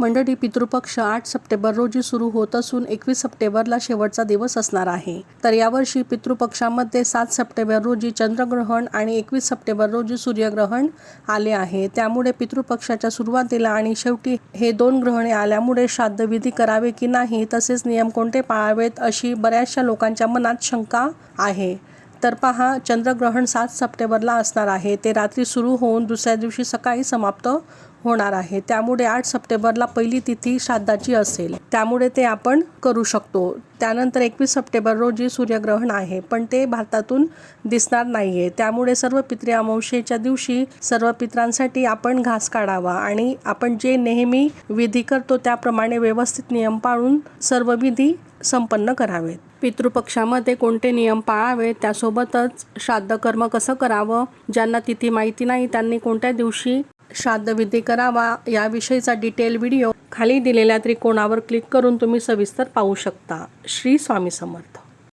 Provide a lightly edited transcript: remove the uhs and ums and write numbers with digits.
मंडळी, पितृपक्ष 8 सप्टेंबर रोजी सुरू होत असून 21 सप्टेंबरला शेवटचा दिवस असणार आहे. तर यावर्षी पितृपक्षामध्ये 7 सप्टेंबर रोजी चंद्रग्रहण आणि 21 सप्टेंबर रोजी सूर्यग्रहण आले आहे. त्यामुळे पितृपक्षाच्या सुरुवातीला आणि शेवटी हे 2 ग्रहणे आल्यामुळे श्राद्धविधी करावे की नाही, तसेच नियम कोणते पाळावेत, अशी बऱ्याचशा लोकांच्या मनात शंका आहे. तर पहा, चंद्रग्रहण 7 सप्टेंबरला असणार आहे. ते रात्री सुरू होऊन दुसऱ्या दिवशी सकाळी समाप्त होणार आहे. त्यामुळे 8 सप्टेंबरला पहिली तिथी श्राद्धाची असेल, त्यामुळे ते आपण करू शकतो. त्यानंतर 21 सप्टेंबर रोजी सूर्यग्रहण आहे, पण ते भारतातून दिसणार नाहीये. त्यामुळे सर्व पितृ अमावस्येच्या दिवशी सर्व पितरांसाठी आपण घास काढावा आणि आपण जे नेहमी विधी करतो त्याप्रमाणे व्यवस्थित नियम पाळून सर्व विधी संपन्न करावेत. पितृपक्षामध्ये कोणते नियम पाळावेत, त्यासोबतच श्राद्ध कर्म कसं करावं, ज्यांना तिथी माहिती नाही त्यांनी कोणत्या दिवशी श्राद्धविधी करावा, याविषयीचा डिटेल व्हिडिओ खाली दिलेल्या त्रिकोणावर क्लिक करून तुम्ही सविस्तर पाहू शकता. श्री स्वामी समर्थ.